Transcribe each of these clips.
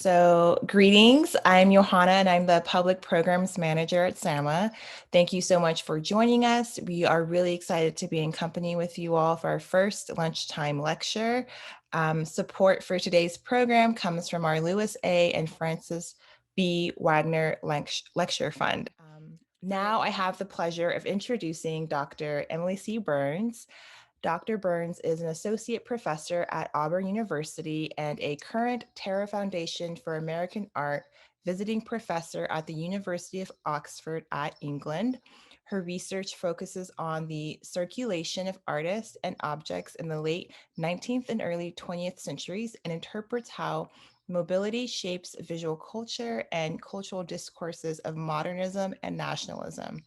So, greetings. I'm Johanna and I'm the Public Programs Manager at SAMA. Thank you so much for joining us. We are really excited to be in company with you all for our first lunchtime lecture. Support for today's program comes from our Lewis A. and Francis B. Wagner Lecture Fund. Now I have the pleasure of introducing Dr. Emily C. Burns. Dr. Burns is an associate professor at Auburn University and a current Terra Foundation for American Art visiting professor at the University of Oxford at England. Her research focuses on the circulation of artists and objects in the late 19th and early 20th centuries and interprets how mobility shapes visual culture and cultural discourses of modernism and nationalism.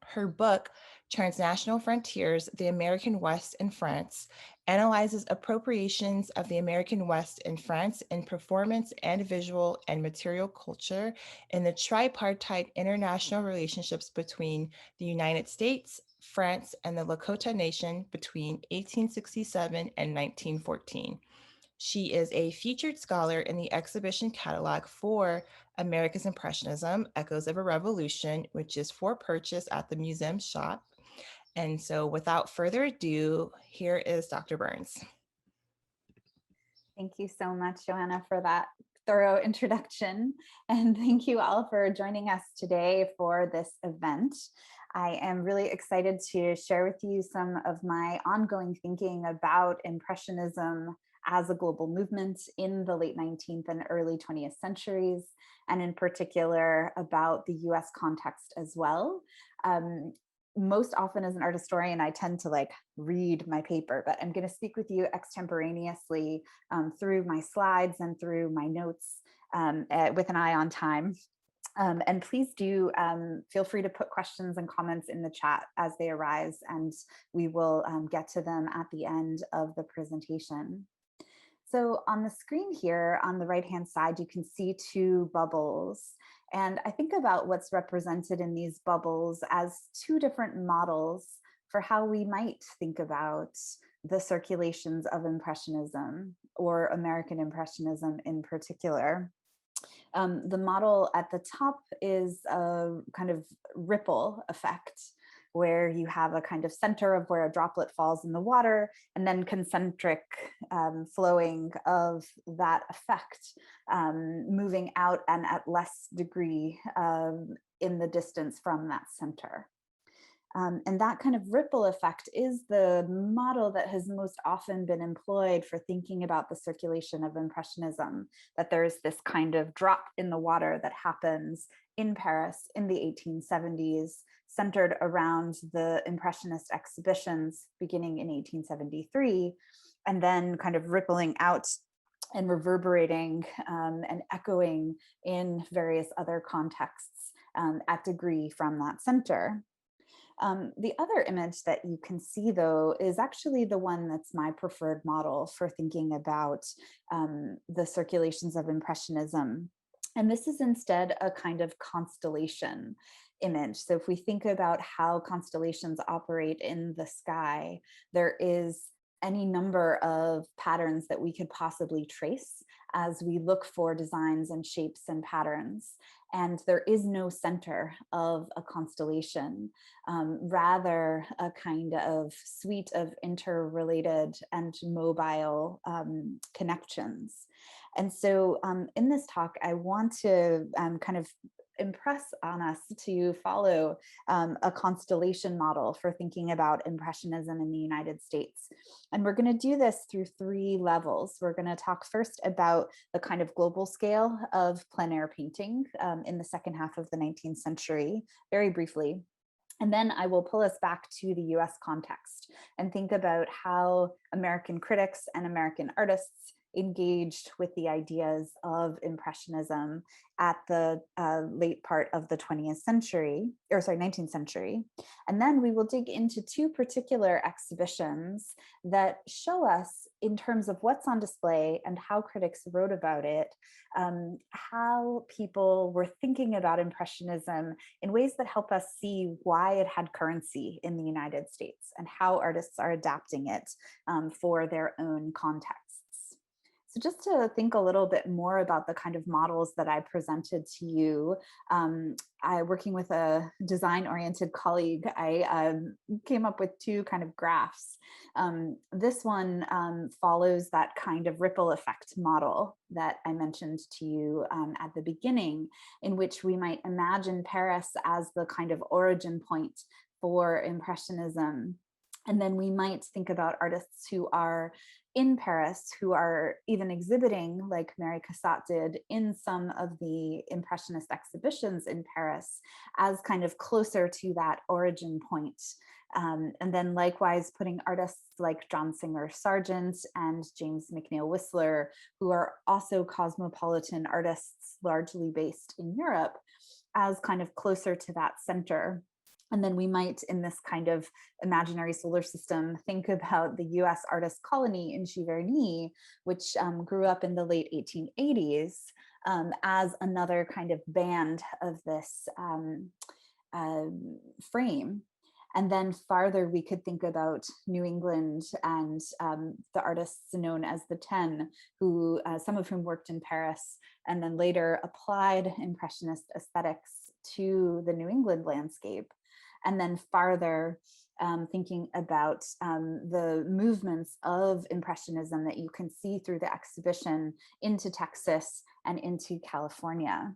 Her book, Transnational Frontiers, The American West in France, analyzes appropriations of the American West in France in performance and visual and material culture in the tripartite international relationships between the United States, France, and the Lakota Nation between 1867 and 1914. She is a featured scholar in the exhibition catalog for America's Impressionism, Echoes of a Revolution, which is for purchase at the museum shop. And so without further ado, here is Dr. Burns. Thank you so much, Joanna, for that thorough introduction. And thank you all for joining us today for this event. I am really excited to share with you some of my ongoing thinking about Impressionism as a global movement in the late 19th and early 20th centuries, and in particular about the US context as well. Most often as an art historian, I tend to read my paper, but I'm going to speak with you extemporaneously through my slides and through my notes with an eye on time. And please do feel free to put questions and comments in the chat as they arise, and we will get to them at the end of the presentation. So on the screen here on the right-hand side, you can see two bubbles. And I think about what's represented in these bubbles as two different models for how we might think about the circulations of Impressionism, or American Impressionism in particular. The model at the top is a kind of ripple effect, where you have a kind of center of where a droplet falls in the water, and then concentric flowing of that effect, moving out and at less degree in the distance from that center. And that kind of ripple effect is the model that has most often been employed for thinking about the circulation of Impressionism, that there's this kind of drop in the water that happens in Paris in the 1870s, centered around the Impressionist exhibitions beginning in 1873, and then kind of rippling out and reverberating and echoing in various other contexts at degree from that center. The other image that you can see, though, is actually the one that's my preferred model for thinking about the circulations of Impressionism. And this is instead a kind of constellation image. So if we think about how constellations operate in the sky, there is any number of patterns that we could possibly trace as we look for designs and shapes and patterns. And there is no center of a constellation, rather a kind of suite of interrelated and mobile connections. And so in this talk, I want to kind of impress on us to follow a constellation model for thinking about Impressionism in the United States. And we're going to do this through three levels. We're going to talk first about the kind of global scale of plein air painting in the second half of the 19th century, very briefly. And then I will pull us back to the US context and think about how American critics and American artists engaged with the ideas of Impressionism at the late part of the 19th century. And then we will dig into two particular exhibitions that show us, in terms of what's on display and how critics wrote about it, how people were thinking about Impressionism in ways that help us see why it had currency in the United States and how artists are adapting it for their own contexts. So just to think a little bit more about the kind of models that I presented to you, working with a design-oriented colleague, I came up with two kind of graphs. This one follows that kind of ripple effect model that I mentioned to you at the beginning, in which we might imagine Paris as the kind of origin point for Impressionism. And then we might think about artists who are in Paris, who are even exhibiting, like Mary Cassatt did, in some of the Impressionist exhibitions in Paris, as kind of closer to that origin point. And then likewise putting artists like John Singer Sargent and James McNeill Whistler, who are also cosmopolitan artists, largely based in Europe, as kind of closer to that center. And then we might, in this kind of imaginary solar system, think about the US artist colony in Giverny, which grew up in the late 1880s, as another kind of band of this frame. And then farther, we could think about New England and the artists known as the Ten, who some of whom worked in Paris and then later applied Impressionist aesthetics to the New England landscape. And then farther, thinking about the movements of Impressionism that you can see through the exhibition into Texas and into California.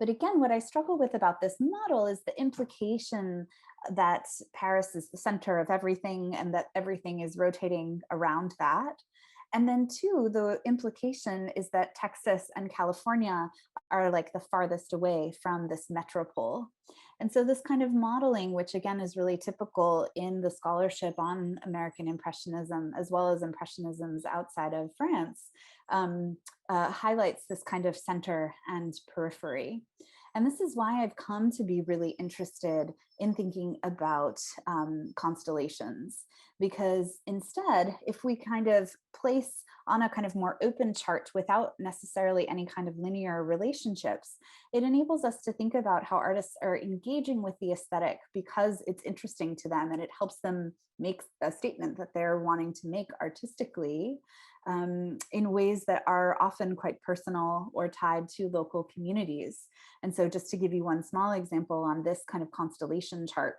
But again, what I struggle with about this model is the implication that Paris is the center of everything and that everything is rotating around that. And then two, the implication is that Texas and California are like the farthest away from this metropole. And so this kind of modeling, which again is really typical in the scholarship on American Impressionism, as well as Impressionisms outside of France, highlights this kind of center and periphery. And this is why I've come to be really interested in thinking about constellations, because instead, if we kind of place on a kind of more open chart without necessarily any kind of linear relationships, it enables us to think about how artists are engaging with the aesthetic because it's interesting to them and it helps them make a statement that they're wanting to make artistically, in ways that are often quite personal or tied to local communities. And so just to give you one small example on this kind of constellation chart,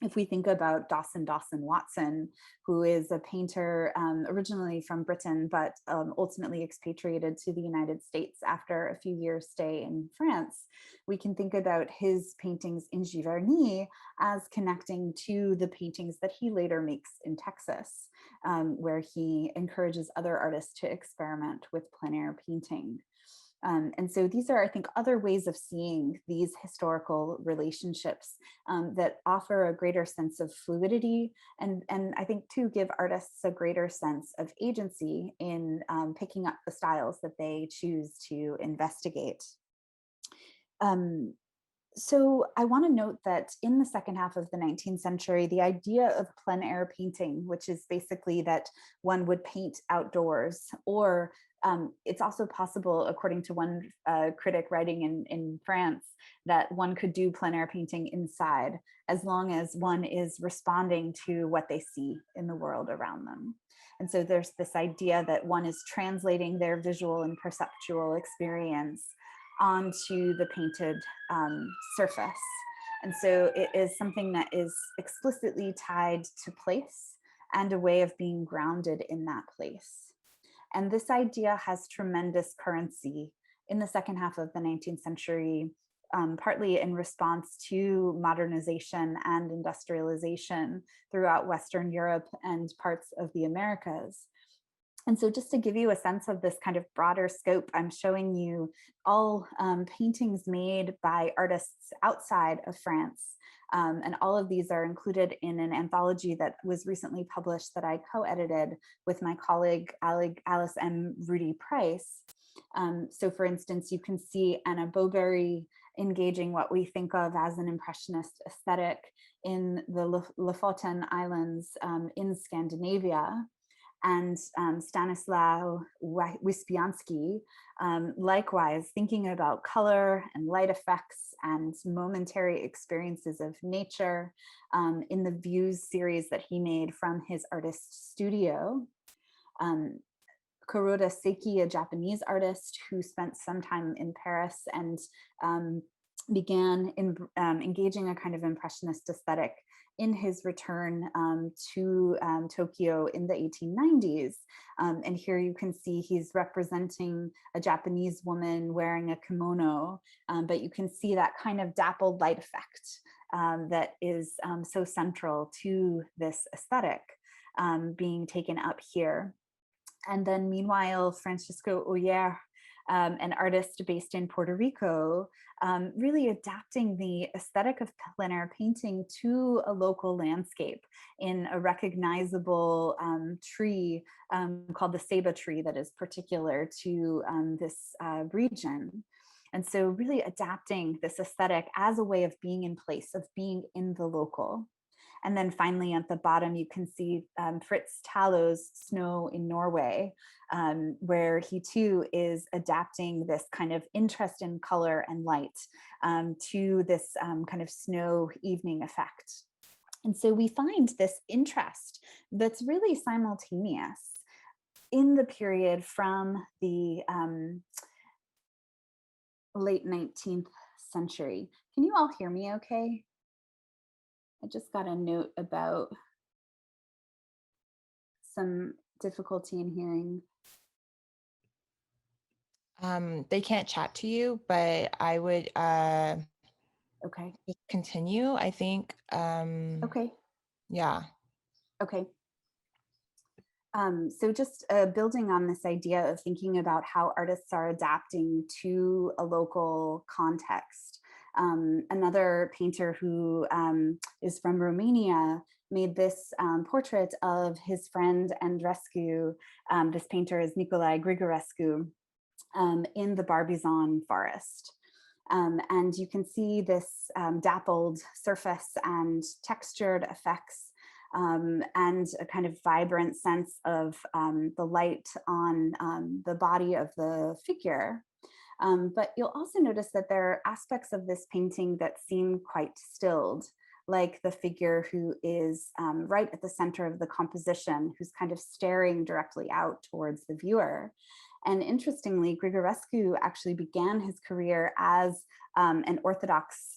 if we think about Dawson Watson, who is a painter originally from Britain, but ultimately expatriated to the United States after a few years stay in France, we can think about his paintings in Giverny as connecting to the paintings that he later makes in Texas, where he encourages other artists to experiment with plein air painting. And so these are, I think, other ways of seeing these historical relationships that offer a greater sense of fluidity and I think too give artists a greater sense of agency in picking up the styles that they choose to investigate. So I want to note that in the second half of the 19th century, the idea of plein air painting, which is basically that one would paint outdoors, or it's also possible, according to one critic writing in France, that one could do plein air painting inside, as long as one is responding to what they see in the world around them. And so there's this idea that one is translating their visual and perceptual experience onto the painted surface. And so it is something that is explicitly tied to place and a way of being grounded in that place. And this idea has tremendous currency in the second half of the 19th century, partly in response to modernization and industrialization throughout Western Europe and parts of the Americas. And so just to give you a sense of this kind of broader scope, I'm showing you all paintings made by artists outside of France. And all of these are included in an anthology that was recently published that I co-edited with my colleague, Alice M. Rudy Price. So for instance, you can see Anna Bowberry engaging what we think of as an Impressionist aesthetic in the Lofoten Islands in Scandinavia. And Stanislaw Wyspiański, likewise thinking about color and light effects and momentary experiences of nature in the Views series that he made from his artist studio. Grigorescu, a Japanese artist who spent some time in Paris and began engaging a kind of impressionist aesthetic in his return to Tokyo in the 1890s. And here you can see he's representing a Japanese woman wearing a kimono, but you can see that kind of dappled light effect that is so central to this aesthetic being taken up here. And then meanwhile, Francisco Oller, an artist based in Puerto Rico, really adapting the aesthetic of plein air painting to a local landscape in a recognizable tree called the ceiba tree that is particular to this region. And so really adapting this aesthetic as a way of being in place, of being in the local. And then finally at the bottom, you can see Fritz Tallow's Snow in Norway, where he too is adapting this kind of interest in color and light to this kind of snow evening effect. And so we find this interest that's really simultaneous in the period from the late 19th century. Can you all hear me okay? I just got a note about some difficulty in hearing. They can't chat to you, but I would Okay. just continue, I think. Okay. Yeah. Okay. So just building on this idea of thinking about how artists are adapting to a local context. Another painter who is from Romania made this portrait of his friend Andrescu. This painter is Nikolai Grigorescu in the Barbizon forest. And you can see this dappled surface and textured effects and a kind of vibrant sense of the light on the body of the figure. But you'll also notice that there are aspects of this painting that seem quite stilled, like the figure who is right at the center of the composition, who's kind of staring directly out towards the viewer. And interestingly, Grigorescu actually began his career as an Orthodox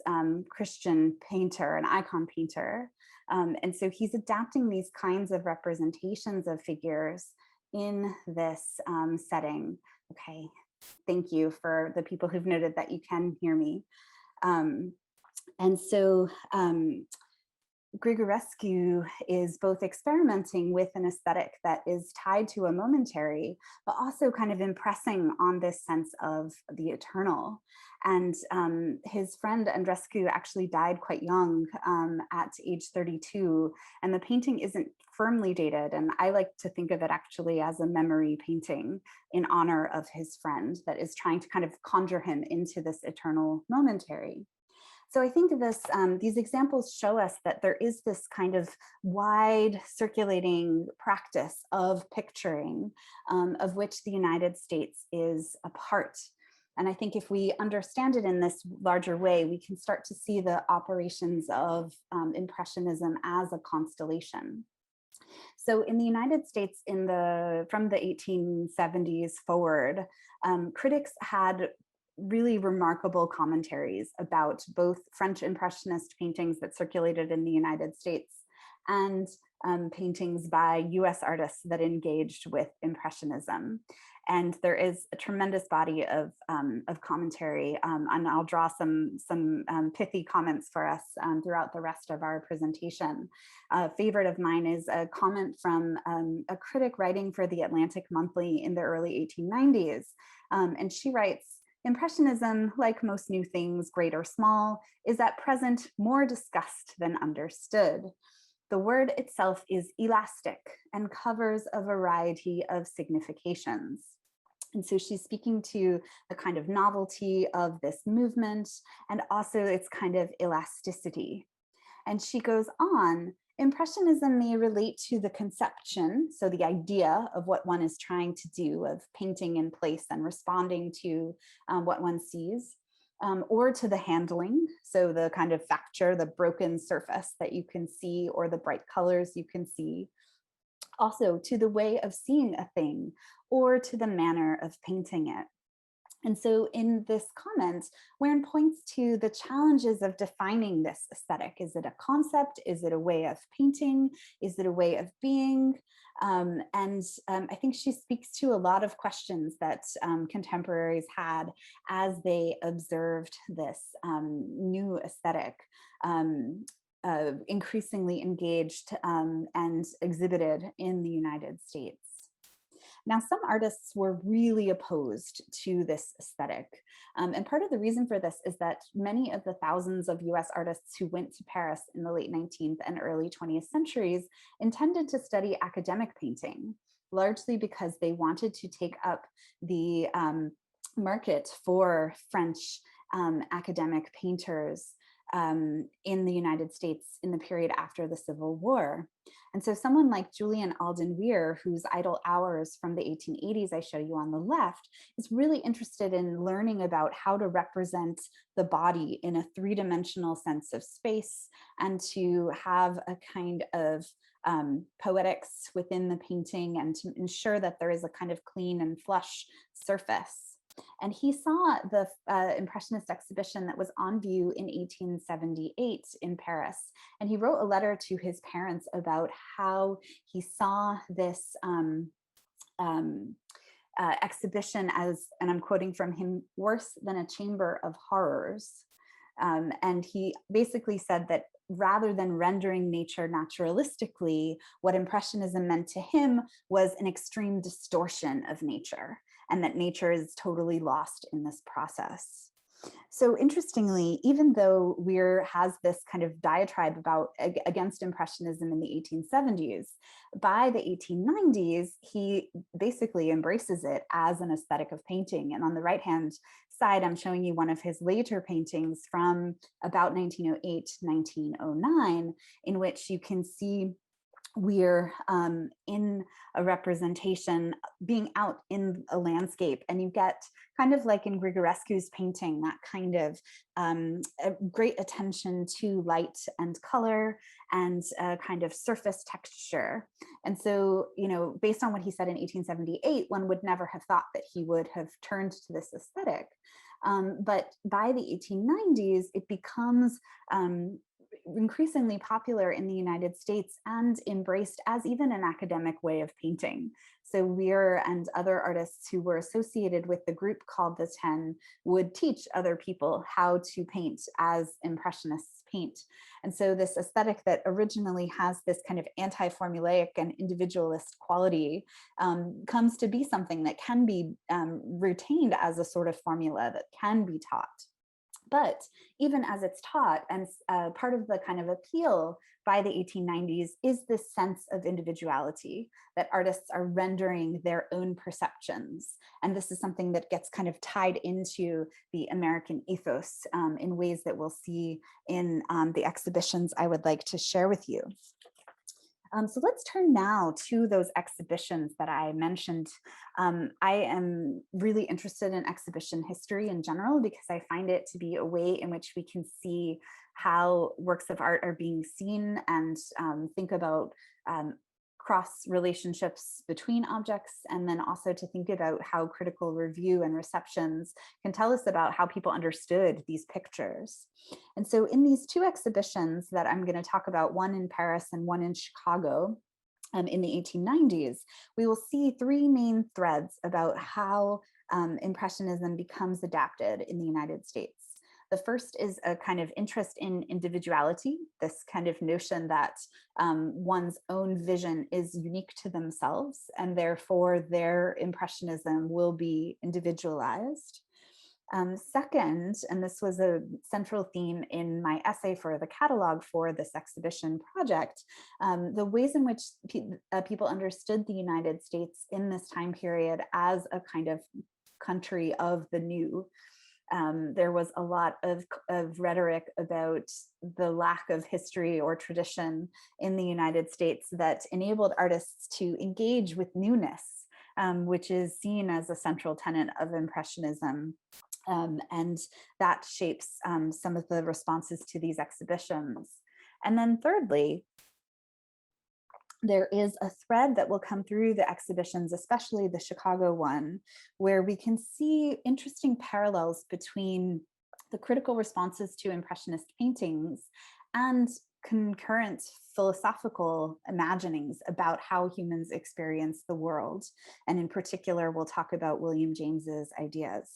Christian painter, an icon painter. And so he's adapting these kinds of representations of figures in this setting. Okay, thank you for the people who've noted that you can hear me. And so Grigorescu is both experimenting with an aesthetic that is tied to a momentary, but also kind of impressing on this sense of the eternal. And his friend Andrescu actually died quite young at age 32, and the painting isn't firmly dated. And I like to think of it actually as a memory painting in honor of his friend that is trying to kind of conjure him into this eternal momentary. So I think these examples show us that there is this kind of wide circulating practice of picturing, of which the United States is a part. And I think if we understand it in this larger way, we can start to see the operations of Impressionism as a constellation. So in the United States, from the 1870s forward, critics had really remarkable commentaries about both French Impressionist paintings that circulated in the United States and paintings by US artists that engaged with Impressionism. And there is a tremendous body of commentary, and I'll draw some pithy comments for us throughout the rest of our presentation. A favorite of mine is a comment from a critic writing for the Atlantic Monthly in the early 1890s. And she writes, "Impressionism, like most new things, great or small, is at present more discussed than understood. The word itself is elastic and covers a variety of significations." And so she's speaking to the kind of novelty of this movement and also its kind of elasticity. And she goes on, "Impressionism may relate to the conception, so the idea of what one is trying to do, of painting in place and responding to what one sees, or to the handling, so the kind of facture, the broken surface that you can see, or the bright colors you can see, also to the way of seeing a thing or to the manner of painting it. And so in this comment, Wern points to the challenges of defining this aesthetic. Is it a concept? Is it a way of painting? Is it a way of being? I think she speaks to a lot of questions that contemporaries had as they observed this new aesthetic, increasingly engaged and exhibited in the United States. Now, some artists were really opposed to this aesthetic. And part of the reason for this is that many of the thousands of US artists who went to Paris in the late 19th and early 20th centuries intended to study academic painting, largely because they wanted to take up the market for French academic painters in the United States in the period after the Civil War. And so someone like Julian Alden Weir, whose Idle Hours from the 1880s I show you on the left, is really interested in learning about how to represent the body in a three-dimensional sense of space and to have a kind of poetics within the painting and to ensure that there is a kind of clean and flush surface. And he saw the Impressionist exhibition that was on view in 1878 in Paris. And he wrote a letter to his parents about how he saw this exhibition as, and I'm quoting from him, worse than a chamber of horrors. And he basically said that rather than rendering nature naturalistically, what Impressionism meant to him was an extreme distortion of nature, and that nature is totally lost in this process. So interestingly, even though Weir has this kind of diatribe against Impressionism in the 1870s, by the 1890s, he basically embraces it as an aesthetic of painting. And on the right-hand side, I'm showing you one of his later paintings from about 1908, 1909, in which you can see Weir in a representation being out in a landscape, and you get kind of like in Grigorescu's painting, that kind of a great attention to light and color and a kind of surface texture. And so, you know, based on what he said in 1878, one would never have thought that he would have turned to this aesthetic. But by the 1890s, it becomes increasingly popular in the United States and embraced as even an academic way of painting. So Weir and other artists who were associated with the group called the Ten would teach other people how to paint as Impressionists paint. And so this aesthetic that originally has this kind of anti-formulaic and individualist quality comes to be something that can be retained as a sort of formula that can be taught. But even as it's taught, and part of the kind of appeal by the 1890s is this sense of individuality, that artists are rendering their own perceptions. And this is something that gets kind of tied into the American ethos in ways that we'll see in the exhibitions I would like to share with you. So let's turn now to those exhibitions that I mentioned. I am really interested in exhibition history in general because I find it to be a way in which we can see how works of art are being seen and think about cross relationships between objects, and then also to think about how critical review and receptions can tell us about how people understood these pictures. And so in these two exhibitions that I'm going to talk about, one in Paris and one in Chicago, in the 1890s, we will see three main threads about how Impressionism becomes adapted in the United States. The first is a kind of interest in individuality, this kind of notion that one's own vision is unique to themselves, and therefore their impressionism will be individualized. Second, and this was a central theme in my essay for the catalog for this exhibition project, the ways in which people understood the United States in this time period as a kind of country of the new. There was a lot of rhetoric about the lack of history or tradition in the United States that enabled artists to engage with newness, which is seen as a central tenet of Impressionism. And that shapes some of the responses to these exhibitions. And then thirdly, there is a thread that will come through the exhibitions, especially the Chicago one, where we can see interesting parallels between the critical responses to Impressionist paintings and concurrent philosophical imaginings about how humans experience the world. And in particular, we'll talk about William James's ideas.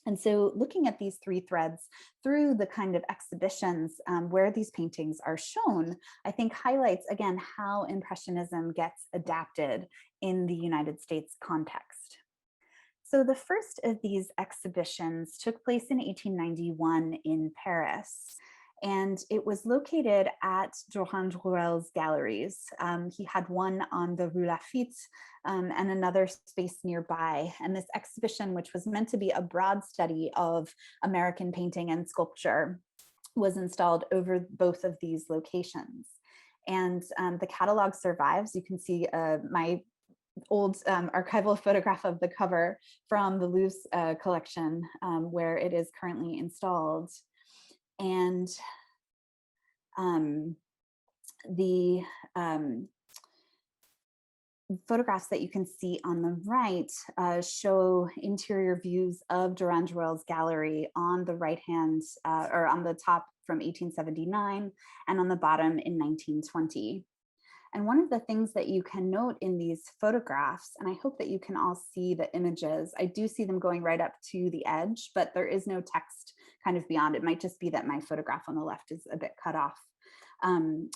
And so looking at these three threads through the kind of exhibitions where these paintings are shown, I think highlights again how Impressionism gets adapted in the United States context. So the first of these exhibitions took place in 1891 in Paris. And it was located at Durand-Ruel's galleries. He had one on the Rue Lafitte and another space nearby. And this exhibition, which was meant to be a broad study of American painting and sculpture, was installed over both of these locations. And the catalog survives. You can see my old archival photograph of the cover from the Louvre collection, where it is currently installed. And the photographs that you can see on the right show interior views of Durand-Ruel's gallery on the right hand, or on the top from 1879 and on the bottom in 1920. And one of the things that you can note in these photographs, and I hope that you can all see the images, I do see them going right up to the edge, but there is no text kind of beyond. It might just be that my photograph on the left is a bit cut off.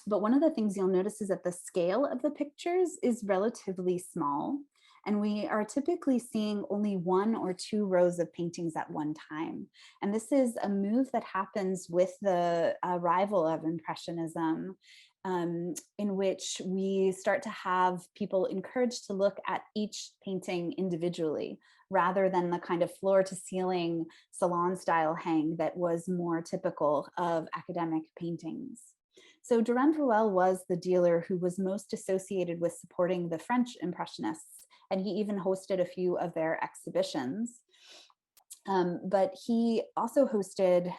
But one of the things you'll notice is that the scale of the pictures is relatively small. And we are typically seeing only one or two rows of paintings at one time. And this is a move that happens with the arrival of Impressionism, in which we start to have people encouraged to look at each painting individually, rather than the kind of floor to ceiling salon style hang that was more typical of academic paintings. So Durand-Ruel was the dealer who was most associated with supporting the French Impressionists, and he even hosted a few of their exhibitions. But he also hosted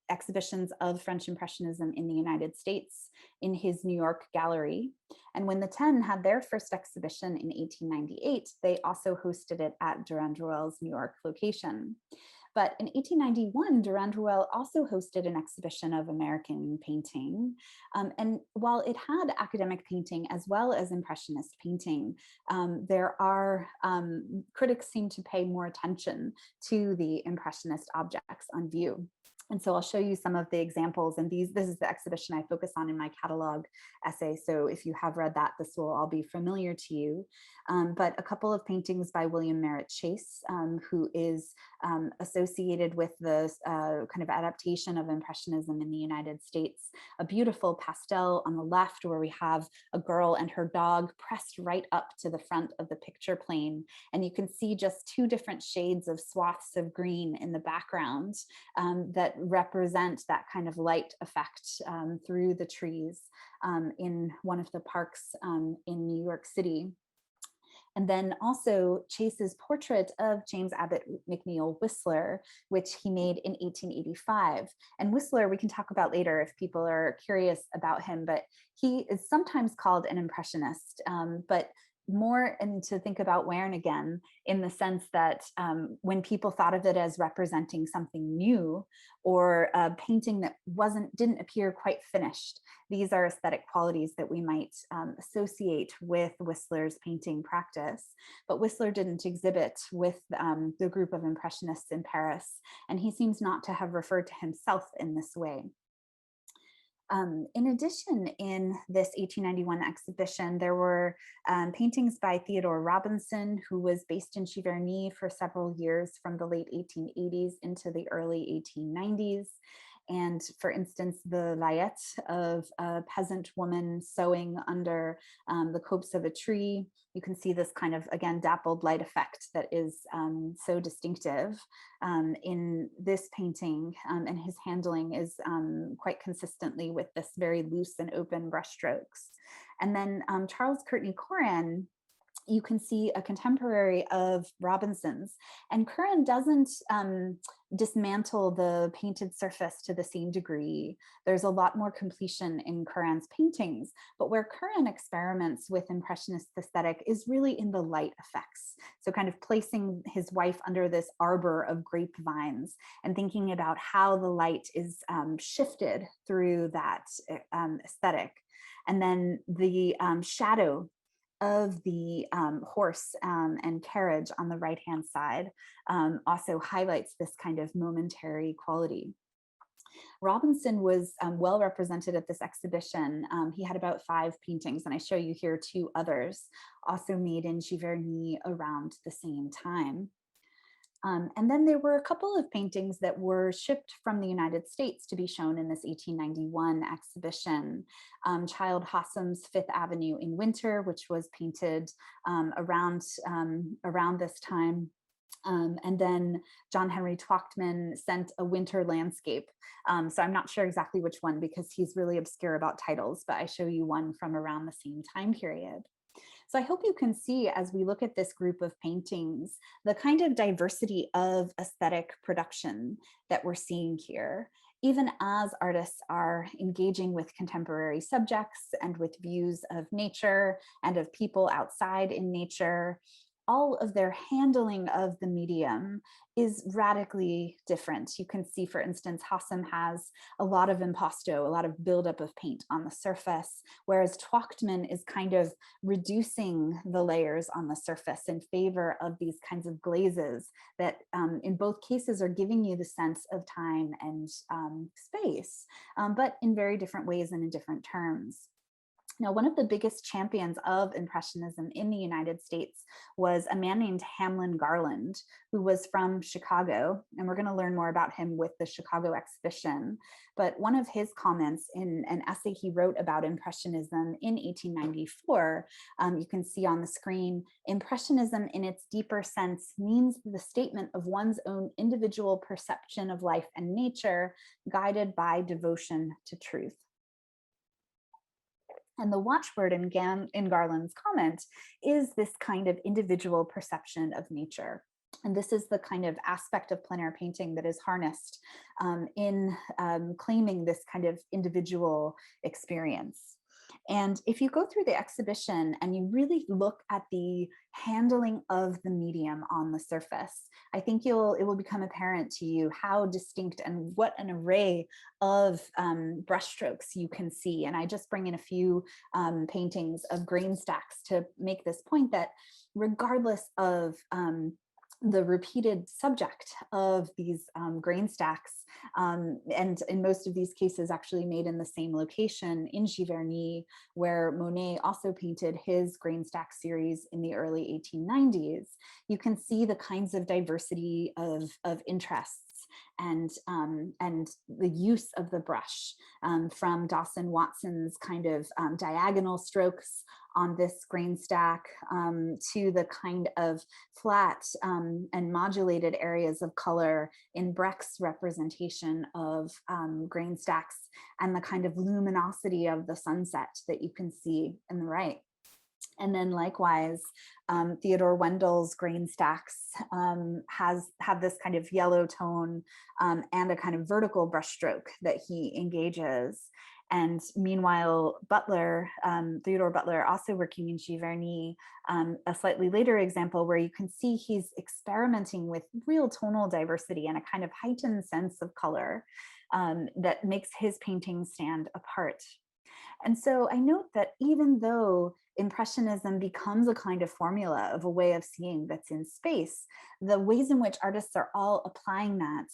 exhibitions of French Impressionism in the United States in his New York gallery. And when the 10 had their first exhibition in 1898, they also hosted it at Durand-Ruel's New York location. But in 1891, Durand-Ruel also hosted an exhibition of American painting. And while it had academic painting as well as Impressionist painting, there are, critics seem to pay more attention to the Impressionist objects on view. And so I'll show you some of the examples, and this is the exhibition I focus on in my catalog essay. So if you have read that, this will all be familiar to you. But a couple of paintings by William Merritt Chase, who is associated with the kind of adaptation of Impressionism in the United States. A beautiful pastel on the left where we have a girl and her dog pressed right up to the front of the picture plane. And you can see just two different shades of swaths of green in the background that represent that kind of light effect through the trees in one of the parks in New York City. And then also Chase's portrait of James Abbott McNeill Whistler, which he made in 1885. And Whistler, we can talk about later if people are curious about him, but he is sometimes called an impressionist, but more and to think about Wernigan in the sense that when people thought of it as representing something new or a painting that didn't appear quite finished, these are aesthetic qualities that we might associate with Whistler's painting practice. But Whistler didn't exhibit with the group of Impressionists in Paris, and he seems not to have referred to himself in this way. In addition, in this 1891 exhibition, there were paintings by Theodore Robinson, who was based in Giverny for several years from the late 1880s into the early 1890s. And for instance, the layette of a peasant woman sewing under the copse of a tree. You can see this kind of, again, dappled light effect that is so distinctive in this painting, and his handling is quite consistently with this very loose and open brushstrokes. And then Charles Kourtney Coran you can see a contemporary of Robinson's. And Coran doesn't dismantle the painted surface to the same degree. There's a lot more completion in Coran's paintings, but where Coran experiments with Impressionist aesthetic is really in the light effects. So kind of placing his wife under this arbor of grapevines and thinking about how the light is shifted through that aesthetic. And then the shadow of the horse and carriage on the right-hand side also highlights this kind of momentary quality. Robinson was well represented at this exhibition. He had about 5 paintings, and I show you here 2 others also made in Giverny around the same time. And then there were a couple of paintings that were shipped from the United States to be shown in this 1891 exhibition. Childe Hassam's Fifth Avenue in Winter, which was painted around this time. And then John Henry Twachtman sent a winter landscape. So I'm not sure exactly which one because he's really obscure about titles, but I show you one from around the same time period. So I hope you can see as we look at this group of paintings, the kind of diversity of aesthetic production that we're seeing here, even as artists are engaging with contemporary subjects and with views of nature and of people outside in nature. All of their handling of the medium is radically different. You can see, for instance, Hassam has a lot of impasto, a lot of buildup of paint on the surface, whereas Twachtman is kind of reducing the layers on the surface in favor of these kinds of glazes that in both cases are giving you the sense of time and space, but in very different ways and in different terms. Now, one of the biggest champions of Impressionism in the United States was a man named Hamlin Garland, who was from Chicago, and we're going to learn more about him with the Chicago exhibition. But one of his comments in an essay he wrote about Impressionism in 1894, you can see on the screen, Impressionism in its deeper sense means the statement of one's own individual perception of life and nature, guided by devotion to truth. And the watchword in Garland's comment is this kind of individual perception of nature. And this is the kind of aspect of plein air painting that is harnessed in claiming this kind of individual experience. And if you go through the exhibition and you really look at the handling of the medium on the surface, I think it will become apparent to you how distinct and what an array of brushstrokes you can see. And I just bring in a few paintings of grain stacks to make this point that regardless of the repeated subject of these grain stacks, and in most of these cases actually made in the same location in Giverny, where Monet also painted his grain stack series in the early 1890s, you can see the kinds of diversity of interests and the use of the brush, from Dawson Watson's kind of diagonal strokes on this grain stack to the kind of flat and modulated areas of color in Brecht's representation of grain stacks, and the kind of luminosity of the sunset that you can see in the right. And then likewise, Theodore Wendel's grain stacks have this kind of yellow tone and a kind of vertical brushstroke that he engages. And meanwhile, Theodore Butler, also working in Giverny, a slightly later example where you can see he's experimenting with real tonal diversity and a kind of heightened sense of color that makes his painting stand apart. And so I note that even though Impressionism becomes a kind of formula of a way of seeing that's in space, the ways in which artists are all applying that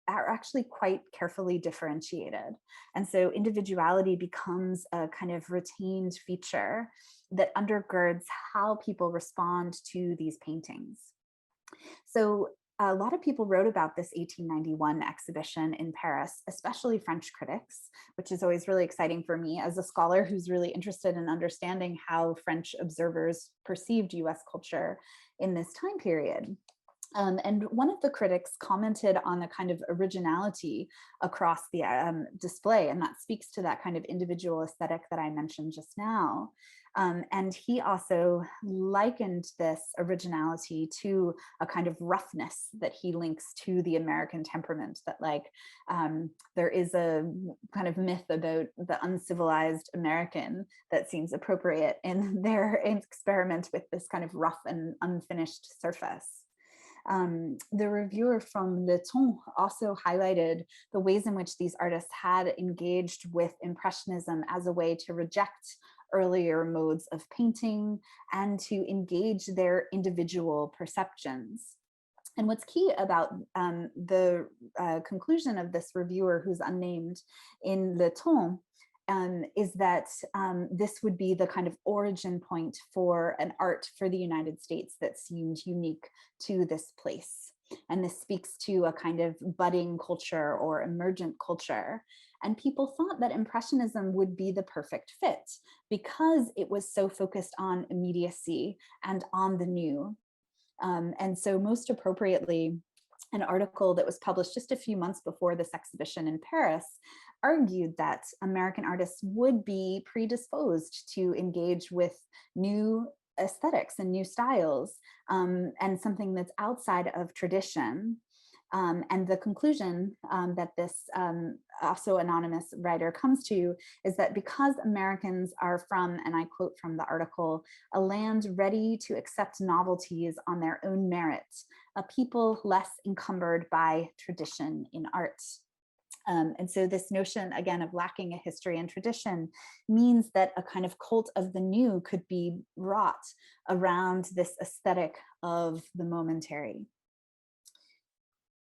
are actually quite carefully differentiated. And so individuality becomes a kind of retained feature that undergirds how people respond to these paintings. So a lot of people wrote about this 1891 exhibition in Paris, especially French critics, which is always really exciting for me as a scholar who's really interested in understanding how French observers perceived US culture in this time period. And one of the critics commented on the kind of originality across the display, and that speaks to that kind of individual aesthetic that I mentioned just now. And he also likened this originality to a kind of roughness that he links to the American temperament, that like there is a kind of myth about the uncivilized American that seems appropriate in their experiment with this kind of rough and unfinished surface. The reviewer from Le Temps also highlighted the ways in which these artists had engaged with Impressionism as a way to reject earlier modes of painting and to engage their individual perceptions. And what's key about the conclusion of this reviewer, who's unnamed, in Le Temps, is that this would be the kind of origin point for an art for the United States that seemed unique to this place. And this speaks to a kind of budding culture or emergent culture. And people thought that Impressionism would be the perfect fit because it was so focused on immediacy and on the new. And so most appropriately, an article that was published just a few months before this exhibition in Paris argued that American artists would be predisposed to engage with new aesthetics and new styles, and something that's outside of tradition. And the conclusion that this also anonymous writer comes to is that because Americans are from, and I quote from the article, a land ready to accept novelties on their own merit, a people less encumbered by tradition in art. And so this notion, again, of lacking a history and tradition means that a kind of cult of the new could be wrought around this aesthetic of the momentary.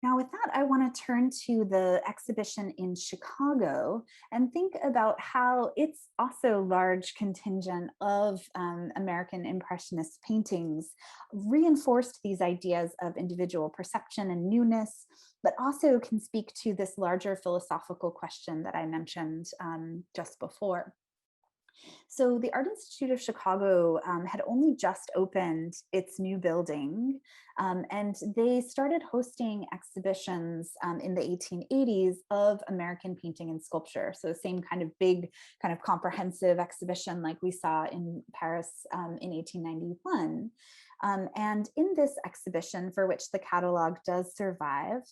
Now, with that, I want to turn to the exhibition in Chicago and think about how its also large contingent of American Impressionist paintings reinforced these ideas of individual perception and newness, but also can speak to this larger philosophical question that I mentioned just before. So the Art Institute of Chicago had only just opened its new building, and they started hosting exhibitions in the 1880s of American painting and sculpture. So the same kind of big, kind of comprehensive exhibition like we saw in Paris in 1891. And in this exhibition, for which the catalog does survive,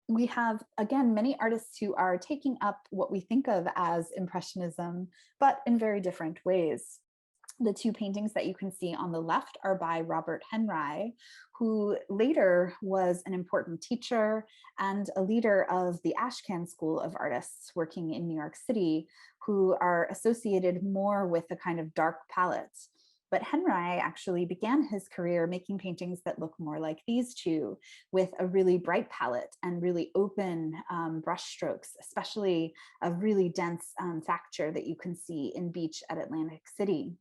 we have, again, many artists who are taking up what we think of as Impressionism, but in very different ways. The two paintings that you can see on the left are by Robert Henry, who later was an important teacher and a leader of the Ashcan School of Artists working in New York City, who are associated more with a kind of dark palette. But Henry actually began his career making paintings that look more like these two, with a really bright palette and really open brush strokes, especially a really dense facture that you can see in Beach at Atlantic City.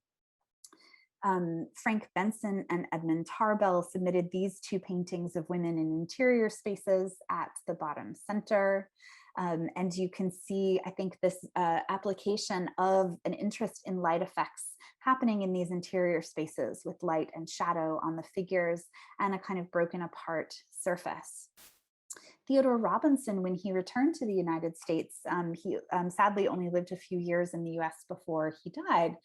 Frank Benson and Edmund Tarbell submitted these two paintings of women in interior spaces at the bottom center. And you can see, I think, this application of an interest in light effects happening in these interior spaces with light and shadow on the figures and a kind of broken apart surface. Theodore Robinson, when he returned to the United States, he sadly only lived a few years in the US before he died,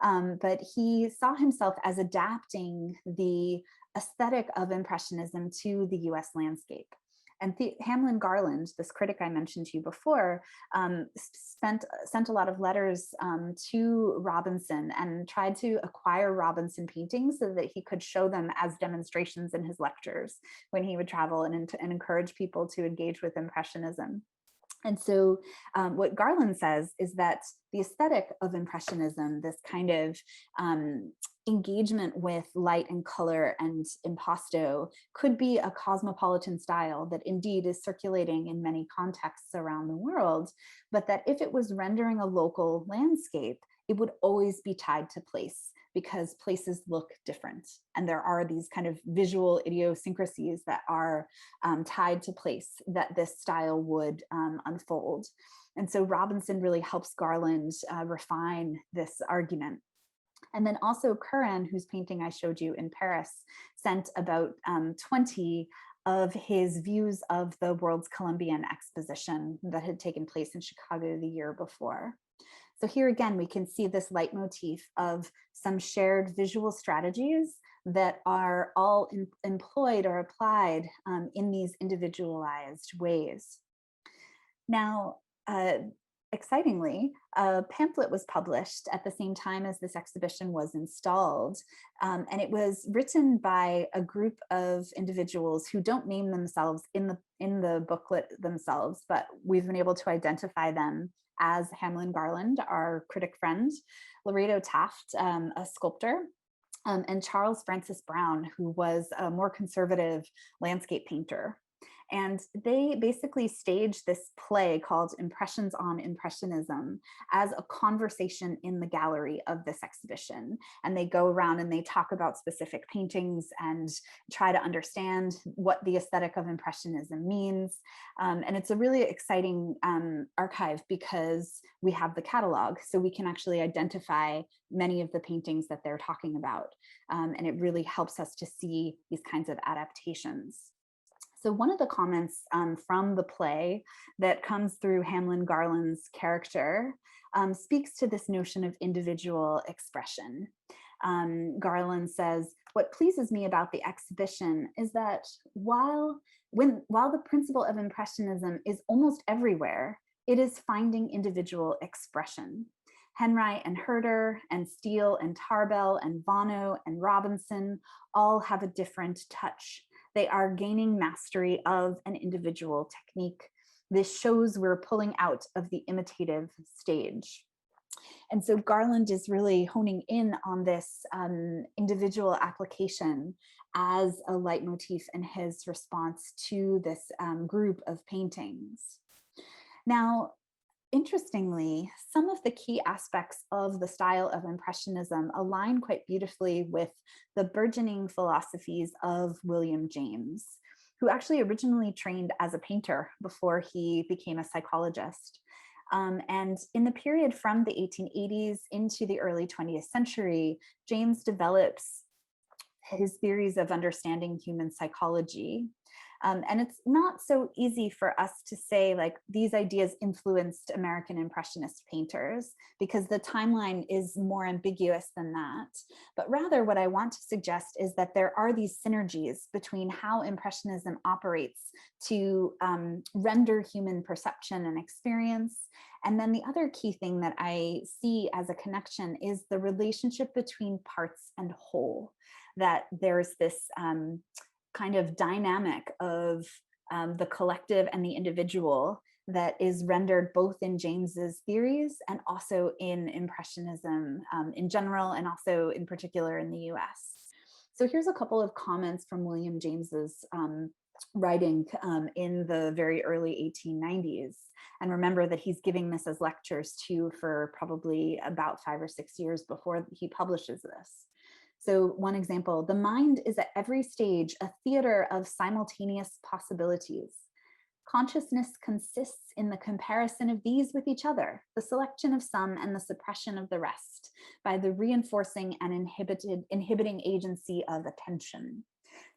but he saw himself as adapting the aesthetic of Impressionism to the US landscape. And Hamlin Garland, this critic I mentioned to you before, sent a lot of letters to Robinson and tried to acquire Robinson paintings so that he could show them as demonstrations in his lectures when he would travel and encourage people to engage with Impressionism. And so what Garland says is that the aesthetic of Impressionism, this kind of engagement with light and color and impasto, could be a cosmopolitan style that indeed is circulating in many contexts around the world, but that if it was rendering a local landscape, it would always be tied to place, because places look different. And there are these kind of visual idiosyncrasies that are tied to place that this style would unfold. And so Robinson really helps Garland refine this argument. And then also Coran, whose painting I showed you in Paris, sent about 20 of his views of the World's Columbian Exposition that had taken place in Chicago the year before. So here again, we can see this leitmotif of some shared visual strategies that are all employed or applied in these individualized ways. Now, excitingly, a pamphlet was published at the same time as this exhibition was installed. And it was written by a group of individuals who don't name themselves in the booklet themselves, but we've been able to identify them as Hamlin Garland, our critic friend, Laredo Taft, a sculptor, and Charles Francis Brown, who was a more conservative landscape painter. And they basically staged this play called Impressions on Impressionism as a conversation in the gallery of this exhibition. And they go around and they talk about specific paintings and try to understand what the aesthetic of Impressionism means. And it's a really exciting archive because we have the catalog, so we can actually identify many of the paintings that they're talking about. And it really helps us to see these kinds of adaptations. So one of the comments from the play that comes through Hamlin Garland's character speaks to this notion of individual expression. Garland says, "What pleases me about the exhibition is that while the principle of Impressionism is almost everywhere, it is finding individual expression. Henright and Herder and Steele and Tarbell and Vano and Robinson all have a different touch. They are gaining mastery of an individual technique. This shows we're pulling out of the imitative stage." And so Garland is really honing in on this individual application as a leitmotif in his response to this group of paintings. Now, interestingly, some of the key aspects of the style of Impressionism align quite beautifully with the burgeoning philosophies of William James, who actually originally trained as a painter before he became a psychologist. And in the period from the 1880s into the early 20th century, James develops his theories of understanding human psychology. And it's not so easy for us to say like these ideas influenced American Impressionist painters because the timeline is more ambiguous than that. But rather what I want to suggest is that there are these synergies between how Impressionism operates to render human perception and experience. And then the other key thing that I see as a connection is the relationship between parts and whole, that there's this kind of dynamic of the collective and the individual that is rendered both in James's theories and also in Impressionism in general, and also in particular in the US. So here's a couple of comments from William James's writing in the very early 1890s. And remember that he's giving this as lectures too for probably about 5 or 6 years before he publishes this. So one example, "The mind is at every stage a theater of simultaneous possibilities. Consciousness consists in the comparison of these with each other, the selection of some and the suppression of the rest, by the reinforcing and inhibiting agency of attention."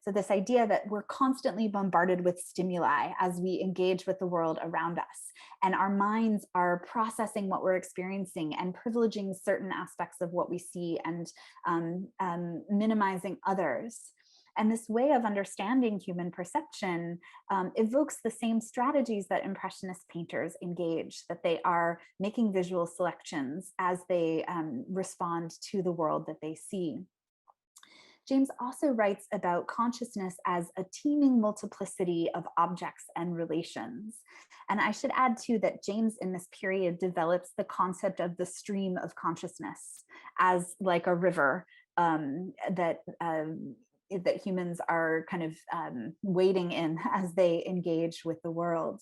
So this idea that we're constantly bombarded with stimuli as we engage with the world around us, and our minds are processing what we're experiencing and privileging certain aspects of what we see and minimizing others. And this way of understanding human perception evokes the same strategies that Impressionist painters engage, that they are making visual selections as they respond to the world that they see. James also writes about consciousness as a teeming multiplicity of objects and relations. And I should add too that James in this period develops the concept of the stream of consciousness as like a river that humans are kind of wading in as they engage with the world.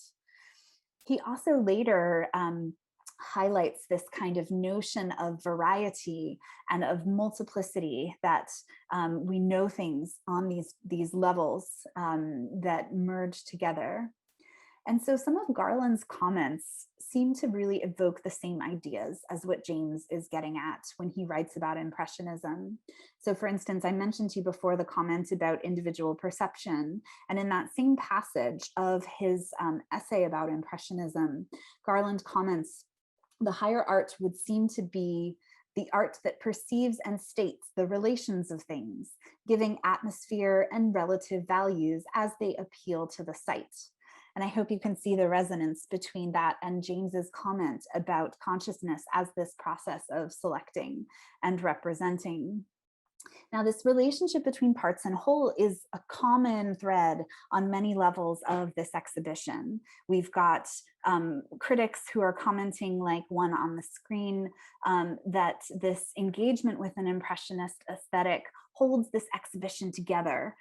He also later highlights this kind of notion of variety and of multiplicity, that we know things on these levels that merge together. And so some of Garland's comments seem to really evoke the same ideas as what James is getting at when he writes about Impressionism. So for instance, I mentioned to you before the comment about individual perception. And in that same passage of his essay about Impressionism, Garland comments the higher art would seem to be the art that perceives and states the relations of things, giving atmosphere and relative values as they appeal to the sight. And I hope you can see the resonance between that and James's comment about consciousness as this process of selecting and representing. Now, this relationship between parts and whole is a common thread on many levels of this exhibition. We've got critics who are commenting, like one on the screen, that this engagement with an impressionist aesthetic holds this exhibition together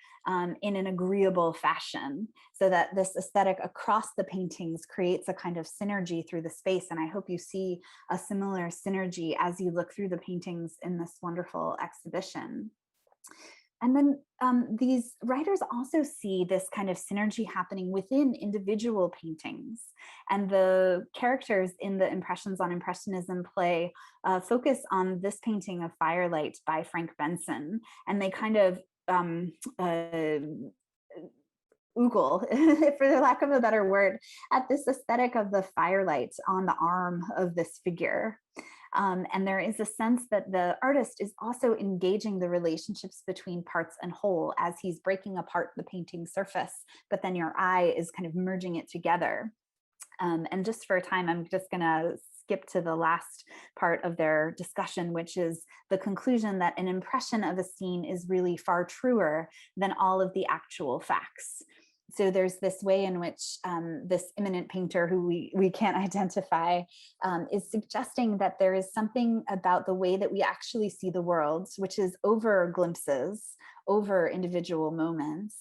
in an agreeable fashion, so that this aesthetic across the paintings creates a kind of synergy through the space. And I hope you see a similar synergy as you look through the paintings in this wonderful exhibition. And then these writers also see this kind of synergy happening within individual paintings. And the characters in the Impressions on Impressionism play focus on this painting of Firelight by Frank Benson. And they kind of oogle, for the lack of a better word, at this aesthetic of the firelight on the arm of this figure. And there is a sense that the artist is also engaging the relationships between parts and whole as he's breaking apart the painting surface, but then your eye is kind of merging it together. And just for time, I'm just going to skip to the last part of their discussion, which is the conclusion that an impression of a scene is really far truer than all of the actual facts. So there's this way in which this eminent painter, who we can't identify, is suggesting that there is something about the way that we actually see the world, which is over glimpses, over individual moments,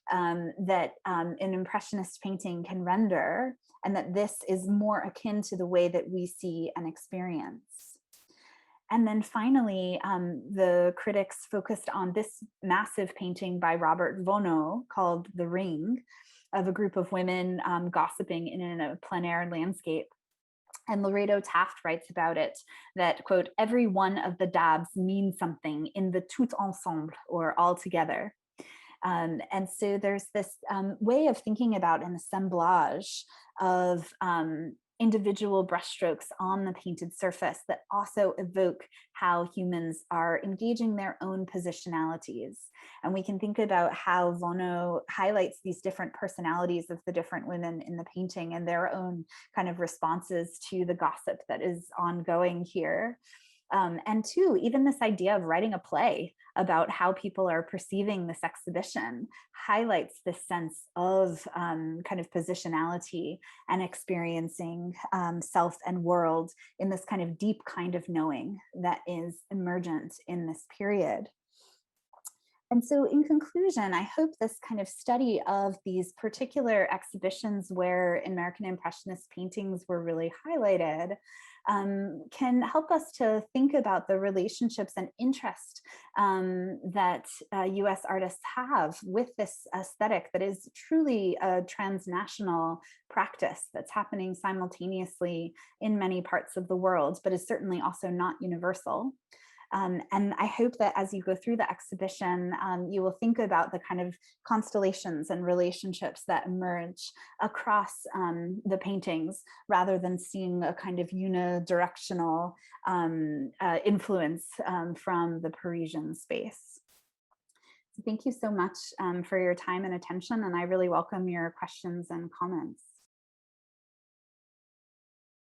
that an impressionist painting can render, and that this is more akin to the way that we see and experience. And then finally, the critics focused on this massive painting by Robert Vono called The Ring, of a group of women gossiping in a plein air landscape. And Lorado Taft writes about it that, quote, every one of the dabs means something in the tout ensemble, or all together. And so there's this way of thinking about an assemblage of individual brushstrokes on the painted surface that also evoke how humans are engaging their own positionalities. And we can think about how Vono highlights these different personalities of the different women in the painting and their own kind of responses to the gossip that is ongoing here. And two, even this idea of writing a play about how people are perceiving this exhibition highlights this sense of kind of positionality and experiencing self and world in this kind of deep kind of knowing that is emergent in this period. And so in conclusion, I hope this kind of study of these particular exhibitions where American Impressionist paintings were really highlighted can help us to think about the relationships and interest that US artists have with this aesthetic that is truly a transnational practice that's happening simultaneously in many parts of the world, but is certainly also not universal. And I hope that as you go through the exhibition, you will think about the kind of constellations and relationships that emerge across the paintings, rather than seeing a kind of unidirectional influence from the Parisian space. So thank you so much for your time and attention, and I really welcome your questions and comments.